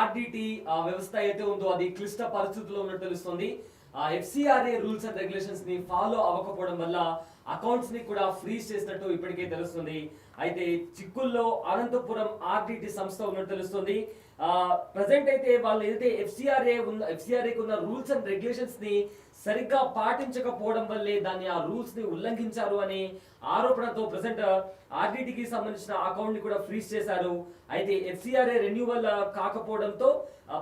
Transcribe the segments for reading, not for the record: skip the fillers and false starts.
RDT వ్యవస్థ అయితే ఉందో అది క్లిష్ట పరిస్థితుల్లో ఉన్నట్టు తెలుస్తుంది. FCRA రూల్స్ అండ్ రెగ్యులేషన్స్ ని ఫాలో అవ్వకపోవడం వల్ల అకౌంట్స్ ని కూడా ఫ్రీజ్ చేసినట్టు ఇప్పటికే తెలుస్తుంది. అయితే చిక్కుల్లో అనంతపురం ఆర్డిటి సంస్థ ఉన్నట్టు తెలుస్తుంది. ప్రజెంట్ అయితే వాళ్ళు ఏదైతే FCRAకి ఉన్న రూల్స్ అండ్ రెగ్యులేషన్స్ ని సరిగ్గా పాటించకపోవడం వల్లే దాన్ని ఆ రూల్స్ ని ఉల్లంఘించారు అనే ఆరోపణతో ప్రజెంట్ ఆర్డిటికి సంబంధించిన అకౌంట్ ని కూడా ఫ్రీజ్ చేశారు. అయితే FCRA రెన్యువల్ కాకపోవడంతో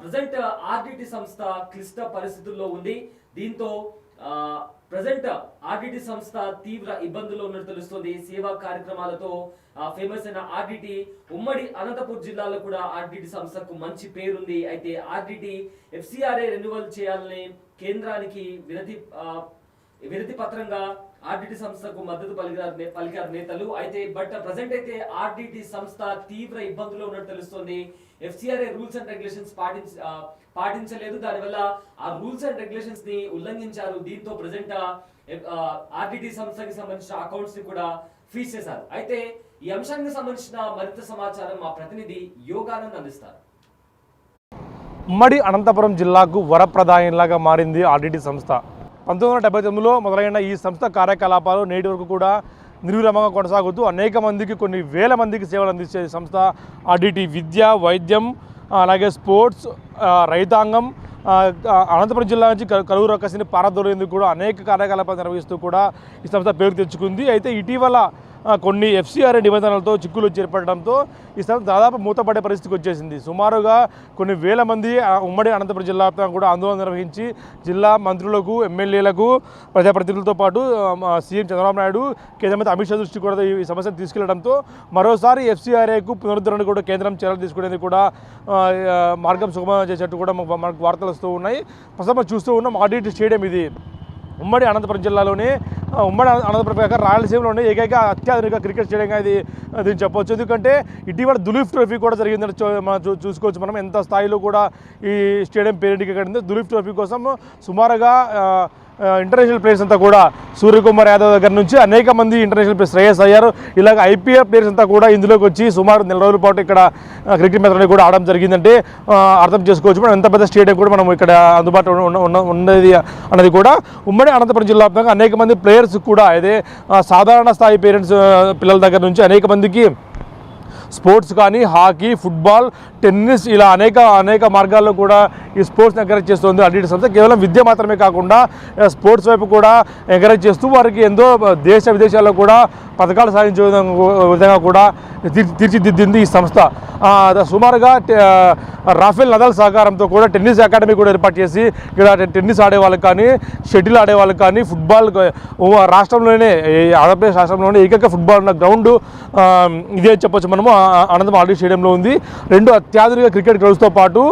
ప్రజెంట్ ఆర్డిటి సంస్థ క్లిష్ట పరిస్థితుల్లో ఉంది. దీంతో ప్రజెంట్ ఆర్డిటి సంస్థ తీవ్ర ఇబ్బందుల్లో ఉన్నట్టు తెలుస్తుంది. సేవా కార్యక్రమాలతో ఫేమస్ అయిన ఆర్డిటి ఉమ్మడి అనంతపురం జిల్లాలో కూడా ఆర్డిటి సంస్థకు మంచి పేరుంది. అయితే ఆర్డిటి FCRA రెన్యువల్ చేయాలని కేంద్రానికి వినతి పత్రంగా ఆర్డిటి సంస్థకు మద్దతు పలికారు నేతలు. అయితే ప్రజెంట్ అయితే ఆర్డిటి సంస్థ తీవ్ర ఇబ్బందుల్లో ఉన్నట్టు తెలుస్తుంది. FCRA రూల్స్ అండ్ రెగ్యులేషన్స్ పాటించలేదు, దానివల్ల ఆ రూల్స్ అండ్ రెగ్యులేషన్స్ ని ఉల్లంఘించారు. దీంతో ప్రజెంట్ ఆర్డిటి సంస్థకి సంబంధించిన అకౌంట్స్ ని కూడా ఫ్రీజ్ చేశారు. అయితే ఈ అంశానికి సంబంధించిన మరింత సమాచారం మా ప్రతినిధి యోగానంద్ అందిస్తారు. ఉమ్మడి అనంతపురం జిల్లాకు వరప్రదాయంలాగా మారింది ఆర్డిటి సంస్థ. 1979లో మొదలైన ఈ సంస్థ కార్యకలాపాలు నేటి వరకు కూడా నిర్విరామంగా కొనసాగుతూ అనేక మందికి కొన్ని వేల మందికి సేవలు అందించే సంస్థ ఆర్డిటి. విద్య, వైద్యం, అలాగే స్పోర్ట్స్, రైతాంగం, అనంతపురం జిల్లా నుంచి కలువు రక్కసిని పారదోలేందుకు కూడా అనేక కార్యకలాపాలు నిర్వహిస్తూ కూడా ఈ సంస్థ పేరు తెచ్చుకుంది. అయితే ఇటీవల కొన్ని FCRA నిబంధనలతో చిక్కులు చేపట్టడంతో ఈ సంస్థ దాదాపు మూతపడే పరిస్థితికి వచ్చేసింది. సుమారుగా కొన్ని వేల మంది ఉమ్మడి అనంతపురం జిల్లా వ్యాప్తంగా కూడా ఆందోళన నిర్వహించి జిల్లా మంత్రులకు, ఎమ్మెల్యేలకు, ప్రజాప్రతినిధులతో పాటు సీఎం చంద్రబాబు నాయుడు, కేంద్ర మంత్రి అమిత్ షా దృష్టి కూడా ఈ సమస్యను తీసుకెళ్లడంతో మరోసారి FCRAకు పునరుద్ధరణ కూడా కేంద్రం చర్యలు తీసుకునేందుకు కూడా మార్గం సుగమం చేసేట్టు కూడా మనకు వార్తలు వస్తూ ఉన్నాయి. ప్రస్తుతం చూస్తూ ఉన్నాం ఆర్డిటి స్టేడియం. ఇది ఉమ్మడి అనంతపురం జిల్లాలోనే ఉమ్మడి అనంతపురం కాక రాయలసీమలోనే ఏకైక అత్యాధునిక క్రికెట్ స్టేడియంగా దీన్ని చెప్పవచ్చు. ఎందుకంటే ఇటీవల దులీప్ ట్రోఫీ కూడా జరిగిందని మనం చూసుకోవచ్చు. మనం ఎంత స్థాయిలో కూడా ఈ స్టేడియం పేరెంట్కి దులీప్ ట్రోఫీ కోసం సుమారుగా ఇంటర్నేషనల్ ప్లేయర్స్ అంతా కూడా సూర్యకుమార్ యాదవ్ దగ్గర నుంచి అనేక మంది ఇంటర్నేషనల్ ప్లేయర్స్ శ్రేయస్ అయ్యారు. ఇలాగ IPL ప్లేయర్స్ అంతా కూడా ఇందులోకి వచ్చి సుమారు నెల రోజుల పాటు ఇక్కడ క్రికెట్ మ్యాచ్లు కూడా ఆడడం జరిగిందంటే అర్థం చేసుకోవచ్చు మనం ఎంత పెద్ద స్టేడియం కూడా మనం ఇక్కడ అందుబాటులో ఉన్నది అన్నది కూడా. ఉమ్మడి అనంతపురం జిల్లా వ్యాప్తంగా అనేక మంది ప్లేయర్స్ కూడా అదే సాధారణ స్థాయి పేరెంట్స్ పిల్లల దగ్గర నుంచి అనేక మందికి స్పోర్ట్స్ కానీ హాకీ, ఫుట్బాల్, టెన్నిస్ ఇలా అనేక మార్గాల్లో కూడా ఈ స్పోర్ట్స్ని ఎంకరేజ్ చేస్తుంది ఆర్డిటి సంస్థ. కేవలం విద్య మాత్రమే కాకుండా స్పోర్ట్స్ వైపు కూడా ఎంకరేజ్ చేస్తూ వారికి ఎంతో దేశ విదేశాల్లో కూడా పథకాలు సాధించే విధంగా కూడా తీర్చిదిద్దింది ఈ సంస్థ. సుమారుగా రాఫెల్ నదాల్ సహకారంతో కూడా టెన్నిస్ అకాడమీ కూడా ఏర్పాటు చేసి ఇక్కడ టెన్నిస్ ఆడే వాళ్ళకి కానీ, షటిల్ ఆడే వాళ్ళకి కానీ, ఫుట్బాల్ రాష్ట్రంలోనే ఆంధ్రప్రదేశ్ రాష్ట్రంలోనే ఏకైక ఫుట్బాల్ ఉన్న గ్రౌండ్ ఇదే చెప్పొచ్చు మనము అనంతపురం ఆర్డిటి స్టేడియంలో ఉంది. 2 అత్యాధునిక క్రికెట్ గ్రౌండ్స్తో పాటు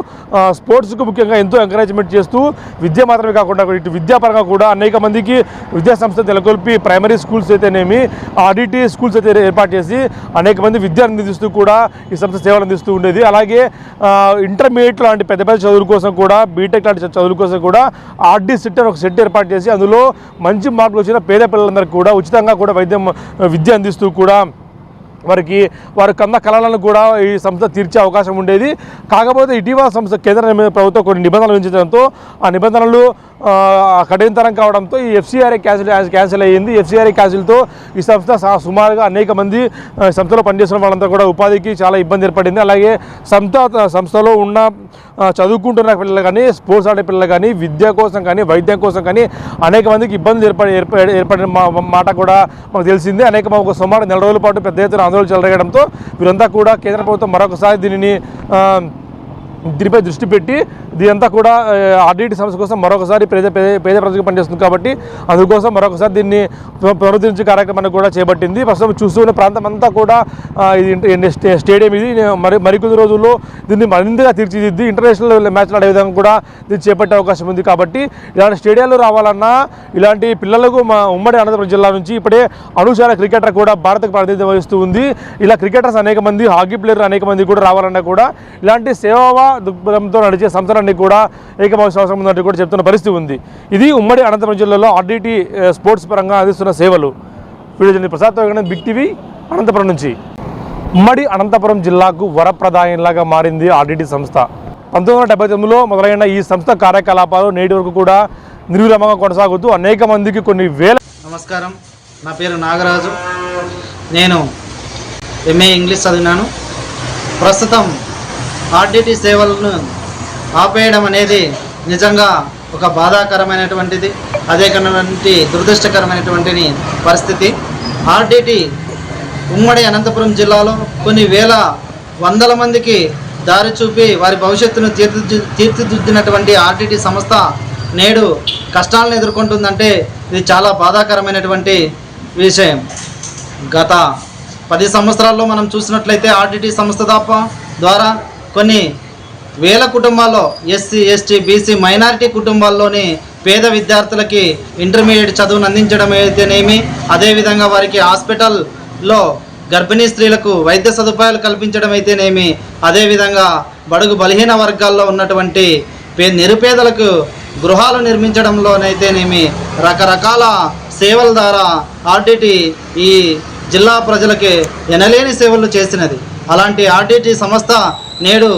స్పోర్ట్స్కు ముఖ్యంగా ఎంతో ఎంకరేజ్మెంట్ చేస్తూ విద్య మాత్రమే కాకుండా ఇటు విద్యాపరంగా కూడా అనేక మందికి విద్యా సంస్థ నెలకొల్పి ప్రైమరీ స్కూల్స్ అయితేనేమి, ఆర్డిటి స్కూల్స్ అయితే ఏర్పాటు చేసి అనేక మంది విద్యను అందిస్తూ కూడా ఈ సంస్థ సేవలు అందిస్తూ ఉండేది. అలాగే ఇంటర్మీడియట్ లాంటి పెద్ద చదువుల కోసం కూడా, బీటెక్ లాంటి చదువుల కోసం కూడా ఆర్డి సెట్ అని ఒక సెట్ ఏర్పాటు చేసి అందులో మంచి మార్కులు వచ్చిన పేద పిల్లలందరికీ కూడా ఉచితంగా కూడా విద్య అందిస్తూ కూడా వారి కన్న కళలను కూడా ఈ సంస్థ తీర్చే అవకాశం ఉండేది. కాకపోతే ఇటీవల సంస్థ కేంద్ర ప్రభుత్వం కొన్ని నిబంధనలు విధించడంతో ఆ నిబంధనలు కఠినతరం కావడంతో ఈ FCRA క్యాన్సిల్ అయ్యింది. FCRA క్యాన్సిల్తో ఈ సంస్థ సుమారుగా అనేక మంది సంస్థలో పనిచేస్తున్న వాళ్ళంతా కూడా ఉపాధికి చాలా ఇబ్బంది ఏర్పడింది. అలాగే సంస్థలో ఉన్న చదువుకుంటున్న పిల్లలు కానీ, స్పోర్ట్స్ ఆడే పిల్లలు కానీ, విద్య కోసం కానీ, వైద్యం కోసం కానీ అనేక మందికి ఇబ్బందులు ఏర్పడిన మాట కూడా మాకు తెలిసింది. సుమారు నెల రోజుల పాటు పెద్ద ఎత్తున ఆందోళన చెలరేగడంతో వీరంతా కూడా కేంద్ర ప్రభుత్వం మరొకసారి దీనిపై దృష్టి పెట్టి దీనంతా కూడా ఆర్డిటి సంస్థ కోసం మరొకసారి పేద ప్రజలకు పనిచేస్తుంది కాబట్టి అందుకోసం మరొకసారి దీన్ని పునరుద్ధరించే కార్యక్రమాన్ని కూడా చేపట్టింది. ప్రస్తుతం చూస్తున్న ప్రాంతం అంతా కూడా ఇది స్టేడియం. ఇది మరికొద్ది రోజుల్లో దీన్ని మరింతగా తీర్చిదిద్ది ఇంటర్నేషనల్ మ్యాచ్లు ఆడే విధంగా కూడా దీన్ని చేపట్టే అవకాశం ఉంది. కాబట్టి ఇలాంటి స్టేడియాలు రావాలన్నా ఇలాంటి పిల్లలకు మా ఉమ్మడి అనంతపురం జిల్లా నుంచి ఇప్పుడే అనుశాల క్రికెటర్ కూడా భారత్కు ప్రాతినిధ్యం వహిస్తూ ఉంది. ఇలా క్రికెటర్స్ అనేక మంది, హాకీ ప్లేయర్ అనేక మంది కూడా రావాలన్నా కూడా ఇలాంటి సేవా దృక్పథంతో నడిచే సంస్థలన్నీ కూడా ఏకమవసరం అవసరం ఉందంటూ కూడా చెప్తున్న పరిస్థితి ఉంది. ఇది ఉమ్మడి అనంతపురం జిల్లాలో ఆర్డిటి స్పోర్ట్స్ పరంగా అందిస్తున్న సేవలు. Video Prasad big TV Anantapuram నుంచి. ఉమ్మడి అనంతపురం జిల్లాకు వరప్రదాయంలాగా మారింది ఆర్డిటి సంస్థ. 1979లో మొదలైన ఈ సంస్థ కార్యకలాపాలు నేటి వరకు కూడా నిర్విరామంగా కొనసాగుతూ అనేక మందికి కొన్ని వేల. నమస్కారం, నా పేరు నాగరాజు. నేను ఎంఏ ఇంగ్లీష్ చదివినాను. ప్రస్తుతం ఆర్డిటి సేవలను ఆపేయడం అనేది నిజంగా ఒక బాధాకరమైనటువంటిది, అదే కన్నటువంటి దురదృష్టకరమైనటువంటి పరిస్థితి. ఆర్డిటి ఉమ్మడి అనంతపురం జిల్లాలో కొన్ని వందల మందికి దారి చూపి వారి భవిష్యత్తును తీర్చిదిద్దినటువంటి ఆర్డిటి సంస్థ నేడు కష్టాలను ఎదుర్కొంటుందంటే ఇది చాలా బాధాకరమైనటువంటి విషయం. గత 10 సంవత్సరాల్లో మనం చూసినట్లయితే ఆర్డిటి సంస్థ ద్వారా కొన్ని వేల కుటుంబాల్లో ఎస్సీ, ఎస్టీ, బీసీ, మైనారిటీ కుటుంబాల్లోని పేద విద్యార్థులకి ఇంటర్మీడియట్ చదువును అందించడం అయితేనేమి, అదేవిధంగా వారికి హాస్పిటల్లో గర్భిణీ స్త్రీలకు వైద్య సదుపాయాలు కల్పించడం అయితేనేమి, అదేవిధంగా బడుగు బలహీన వర్గాల్లో ఉన్నటువంటి నిరుపేదలకు గృహాలు నిర్మించడంలోనైతేనేమి రకరకాల సేవల ద్వారా ఆర్డిటి ఈ జిల్లా ప్రజలకి ఎనలేని సేవలు చేసినది. అలాంటి ఆర్డిటి సంస్థ నేడు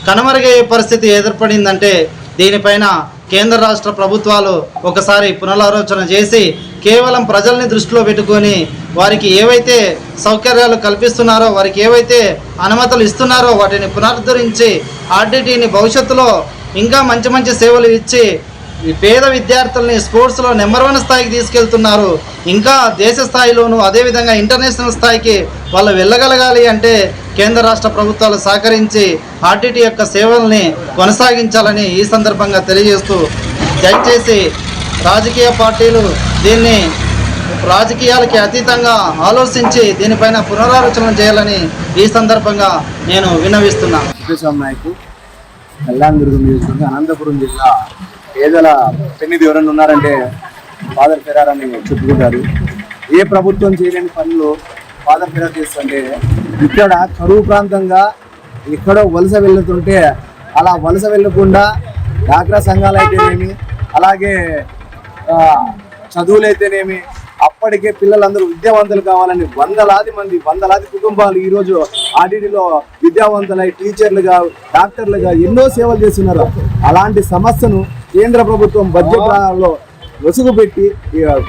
కనుమరుగయ్యే పరిస్థితి ఏర్పడిందంటే దీనిపైన కేంద్ర రాష్ట్ర ప్రభుత్వాలు ఒకసారి పునరాలోచన చేసి కేవలం ప్రజల్ని దృష్టిలో పెట్టుకొని వారికి ఏవైతే సౌకర్యాలు కల్పిస్తున్నారో, వారికి ఏవైతే అనుమతులు ఇస్తున్నారో వాటిని పునరుద్ధరించి ఆర్డిటిని భవిష్యత్తులో ఇంకా మంచి మంచి సేవలు ఇచ్చి ఈ పేద విద్యార్థుల్ని స్పోర్ట్స్లో నెంబర్ 1 స్థాయికి తీసుకెళ్తున్నారు. ఇంకా దేశ స్థాయిలోనూ అదేవిధంగా ఇంటర్నేషనల్ స్థాయికి వాళ్ళు వెళ్ళగలగాలి అంటే కేంద్ర రాష్ట్ర ప్రభుత్వాలు సహకరించి ఆర్డిటి యొక్క సేవల్ని కొనసాగించాలని ఈ సందర్భంగా తెలియజేస్తూ, దయచేసి రాజకీయ పార్టీలు దీన్ని రాజకీయాలకి అతీతంగా ఆలోచించి దీనిపైన పునరాలోచన చేయాలని ఈ సందర్భంగా నేను విన్నవిస్తున్నాను. కళ్యాణదుర్గం నియోజకవర్గం అనంతపురం జిల్లా పేదల పెన్నిది ఎవరైనా ఉన్నారంటే ఫాదర్ ఫెరార్ అని చెప్పుకుంటారు. ఏ ప్రభుత్వం చేయలేని పనులు ఫాదర్ ఫెరార్ చేస్తుంటే ఇక్కడ కరువు ప్రాంతంగా ఎక్కడో వలస వెళ్తుంటే అలా వలస వెళ్ళకుండా డాక్రా సంఘాలు అయితేనేమి, అలాగే చదువులు అయితేనేమి, అప్పటికే పిల్లలందరూ విద్యావంతులు కావాలని వందలాది కుటుంబాలు ఈరోజు ఆర్డిటిలో విద్యావంతులై టీచర్లుగా, డాక్టర్లుగా ఎన్నో సేవలు చేస్తున్నారు. అలాంటి సమస్యను కేంద్ర ప్రభుత్వం బడ్జెట్లో లొసుగు పెట్టి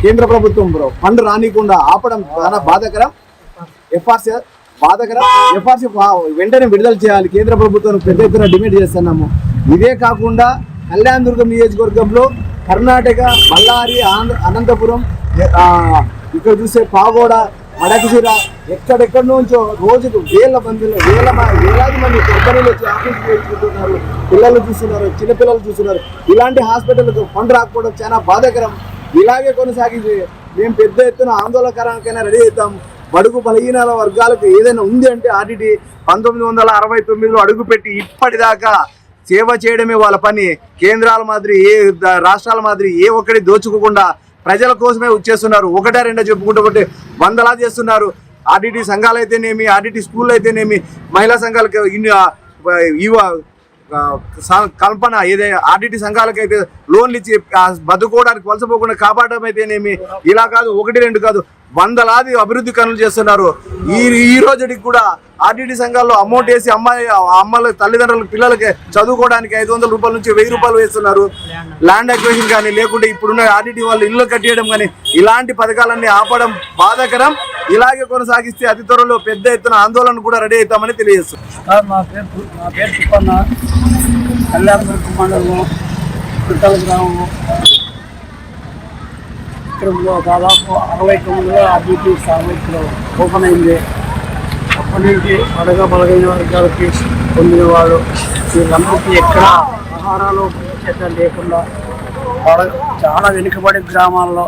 కేంద్ర ప్రభుత్వం ఫండ్ రానికుండా ఆపడం చాలా బాధాకరం. ఎఫ్ఆర్సీ వెంటనే విడుదల చేయాలి. కేంద్ర ప్రభుత్వం పెద్ద ఎత్తున డిమాండ్ చేస్తున్నాము. ఇదే కాకుండా కళ్యాణదుర్గం నియోజకవర్గంలో కర్ణాటక, బళ్ళారి, అనంతపురం, ఇక్కడ చూసే పాగోడ, మడకశిర, ఎక్కడెక్కడి నుంచో రోజుకు వేలాది మంది గర్భిణీలు వచ్చి ఆఫీస్కి వేసుకుంటున్నారు. పిల్లలు చూస్తున్నారు, చిన్నపిల్లలు చూస్తున్నారు. ఇలాంటి హాస్పిటల్కు ఫండ్ రాకపోవడం చాలా బాధాకరం. ఇలాగే కొనసాగించి మేము పెద్ద ఎత్తున ఆందోళనకరానికైనా రెడీ అవుతాం. బడుగు బలహీనాల వర్గాలకు ఏదైనా ఉంది అంటే ఆర్డిటి 1969లో అడుగుపెట్టి ఇప్పటిదాకా సేవ చేయడమే వాళ్ళ పని. కేంద్రాల మాదిరి రాష్ట్రాల మాదిరి ఏ ఒక్కటి దోచుకోకుండా ప్రజల కోసమే వచ్చేస్తున్నారు. ఒకటా రెండో చెప్పుకుంటూ వందలాది చేస్తున్నారు. ఆర్డిటి సంఘాలు అయితేనేమి, ఆర్డిటి స్కూల్ అయితేనేమి, మహిళా సంఘాలకు కల్పన ఏదైనా ఆర్డిటి సంఘాలకు అయితే లోన్లు ఇచ్చి బతుకోవడానికి వలసపోకుండా కాపాడడం అయితేనేమి, ఇలా కాదు 1-2 కాదు వందలాది అభివృద్ధి పనులు చేస్తున్నారు. ఈ రోజుకి కూడా ఆర్డిటి సంఘాల్లో అమౌంట్ వేసి అమ్మల తల్లిదండ్రుల పిల్లలకి చదువుకోవడానికి 500 రూపాయల నుంచి 1000 రూపాయలు వేస్తున్నారు. ల్యాండ్ అక్విజిషన్ కానీ, లేకుంటే ఇప్పుడున్న ఆర్డిటి వాళ్ళు ఇల్లు కట్టేయడం కానీ, ఇలాంటి పథకాలన్నీ ఆపడం బాధాకరం. ఇలాగే కొనసాగిస్తే అతి త్వరలో పెద్ద ఎత్తున ఆందోళన కూడా రెడీ అవుతామని తెలియజేస్తున్నాం. నా పేరు తిప్పన్న, కళ్యాణదుర్గం మండలం, కుట్టల గ్రామము. ఇక్కడ దాదాపు 69లో ఆర్డిటి సామర్థ్యం ఓపెన్ అయింది. అప్పటి నుంచి బలహీన వర్గాలకి పొందినవాడు వీళ్ళందరికీ ఎక్కడ ఆహారాలు లేకుండా చాలా వెనుకబడి గ్రామాల్లో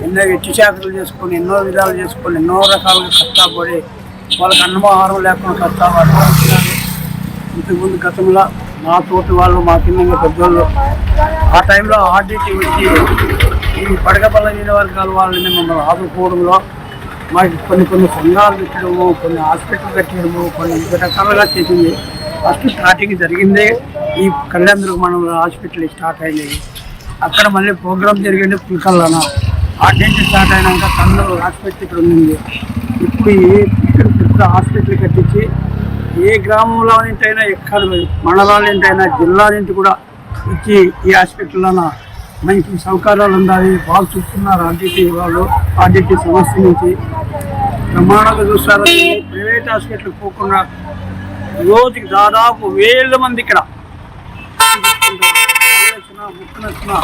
ఎన్నో వెట్టి చాకరీలు చేసుకొని, ఎన్నో విధాలు చేసుకొని, ఎన్నో రకాలుగా కష్టపడి వాళ్ళకి అన్నమాహారం లేకుండా కష్టపడి ఇంతకుముందు గతంలో మా తోటి వాళ్ళు, మా కింద పెద్దోళ్ళు ఆ టైంలో ఆర్డిటి వచ్చి ఈ బలహీన వర్గాల వాళ్ళని మమ్మల్ని ఆదుకోవడంలో మాకు కొన్ని సంఘాలు పెట్టడము, కొన్ని హాస్పిటల్ కట్టడము, కొన్ని వివిధ రకాలుగా చేసింది. ఫస్ట్ స్టార్టింగ్ జరిగిందే ఈ కళ్యాణదుర్గం మండలంలో హాస్పిటల్ స్టార్ట్ అయినాయి. అక్కడ మళ్ళీ ప్రోగ్రామ్ జరిగింది పుల్కల్లోన. ఆర్డిటి స్టార్ట్ అయినాక కర్నూలు హాస్పిటల్ ఇక్కడ ఉంది. ఇప్పుడు హాస్పిటల్ కట్టించి ఏ గ్రామంలో నుంచైనా ఎక్కడ మండలాల నుంచైనా జిల్లా నుంచి కూడా వచ్చి ఈ హాస్పిటల్లో మంచి సౌకర్యాలు ఉండాలి. బాగా చూస్తున్నారు ఆర్డిటి వాళ్ళు. ఆర్డిటి సంస్థ నుంచి ప్రమాణంగా చూస్తారు. ప్రైవేట్ హాస్పిటల్కి పోకుండా రోజుకి దాదాపు 1000 మంది ఇక్కడ ముక్కునొచ్చినా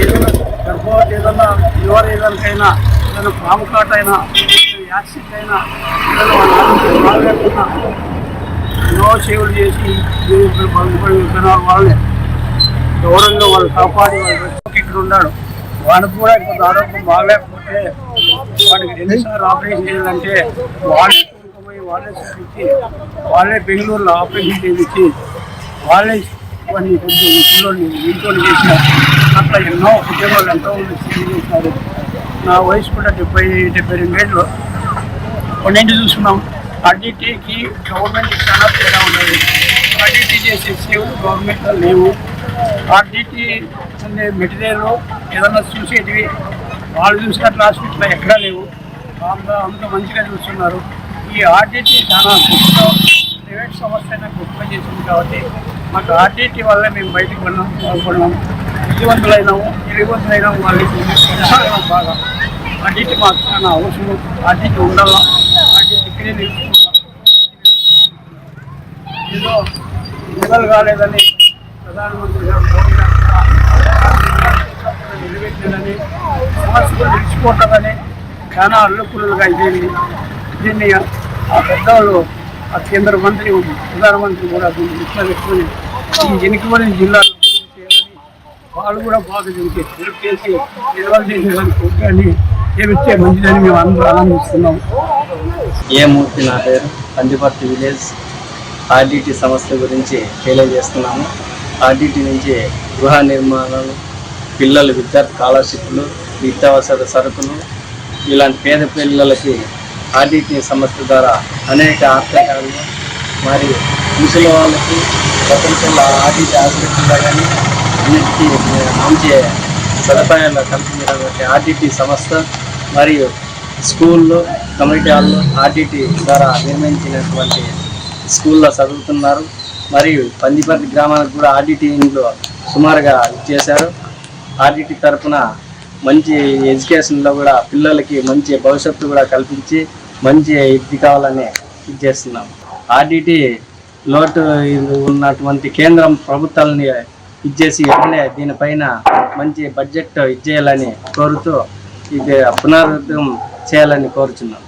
ఏదైనా గర్భవతి ఏదైనా లివర్ ఏదైనా ఏదైనా పాము కాటైనా యాక్సిడెంట్ అయినా బాగా ఎన్నో సేవలు చేసి బాగుపడి వాళ్ళే గౌరవంగా వాళ్ళు కాపాడి వాళ్ళు ఇక్కడ ఉన్నాడు. వాడికి కూడా ఇప్పుడు ఆరోగ్యం బాగలేకపోతే వాడికి 2 సార్లు ఆపరేషన్ చేయాలంటే వాళ్ళే పోయి వాళ్ళే చూపించి వాళ్ళే బెంగళూరులో ఆపరేషన్ చేయించి వాళ్ళే వాడిని కొంచెం ఇంట్లో చేసిన అట్లా ఎన్నో ఉద్యోగాలు ఎంతో సేవ చేశారు. నా వయసు కూడా 70-72 ఏళ్ళు. కొన్నింటి చూస్తున్నాం. ఆర్డిటీకి గవర్నమెంట్ చాలా తేడా ఉన్నది. ఆర్డిటీ చేసే సేవలు గవర్నమెంట్లో లేవు. ఆర్డిటీ ఉండే మెటీరియల్ ఏదన్నా చూసేటివి వాళ్ళు చూసినట్లు హాస్పిటల్లో ఎక్కడా లేవు. అంత మంచిగా చూస్తున్నారు. ఈ ఆర్డిటీ చాలా గొప్ప ప్రైవేట్ సంస్థ అయినా గొప్ప చేసింది కాబట్టి మాకు ఆర్డిటీ వల్ల మేము బయటకు వెళ్ళాం, బాగుపడినాం, విలువంతులైనాము వాళ్ళకి బాగా. ఆర్డిటీ మాకు చాలా అవసరం. ఆర్డిటీ ఉండాలా. ఆర్డిటీ ఇక్కడే నిలుచుకుంటాం. ఏదో నిలవలు కాలేదని ప్రధానమంత్రి గారు నిలబెట్టాలని సమస్యలు నిలిచిపోతుందని చాలా అల్లుకులుగా ఇదేంది. దీన్ని ఆ పెద్దవాళ్ళు ఆ కేంద్ర మంత్రి ప్రధానమంత్రి కూడా దీన్ని దృష్టిలో పెట్టుకుని ఈ వెనుకబడిన జిల్లాలో చేయాలని వాళ్ళు కూడా బాగా దీనికి హెల్ప్ చేసి నిల్వలు చేసేదానికి ప్రోగ్రాన్ని చేపిస్తే మంచిదని మేము అందరూ ఆనందిస్తున్నాం. ఏ మూర్తి నా పేరు. పందిపర్తి విలేజ్. ఆర్డిటి సంస్థ గురించి తెలియజేస్తున్నాము. ఆర్డిటి నుంచి గృహ నిర్మాణాలు, పిల్లలు విద్యార్థి స్కాలర్షిప్లు, నిత్యావసర సరుకులు ఇలాంటి పేద పిల్లలకి ఆర్డిటి సంస్థ ద్వారా అనేక ఆర్థికాలు మరియు ముసలి వాళ్ళకి ప్రపంచంలో ఆర్డిటి హాస్పిటల్లో కానీ అన్నిటికీ మంచి సదుపాయాలు కల్పించినటువంటి ఆర్డిటి సంస్థ మరియు స్కూళ్ళు, కమ్యూనిటీ హాల్లో ఆర్డిటి ద్వారా నిర్మించినటువంటి స్కూల్లో చదువుతున్నారు. మరియు పందిపర్తి గ్రామానికి కూడా ఆర్డిటి ఇంట్లో సుమారుగా చేశారు. ఆర్డిటి తరఫున మంచి ఎడ్యుకేషన్లో కూడా పిల్లలకి మంచి భవిష్యత్తు కూడా కల్పించి మంచి ఇది కావాలని ఇది చేస్తున్నాం. ఆర్డిటి లోటు ఉన్నటువంటి కేంద్రం ప్రభుత్వాలని ఇచ్చేసి వెంటనే దీనిపైన మంచి బడ్జెట్ ఇచ్చేయాలని కోరుతూ ఇది పునరుద్ధరణ చేయాలని కోరుచున్నాం.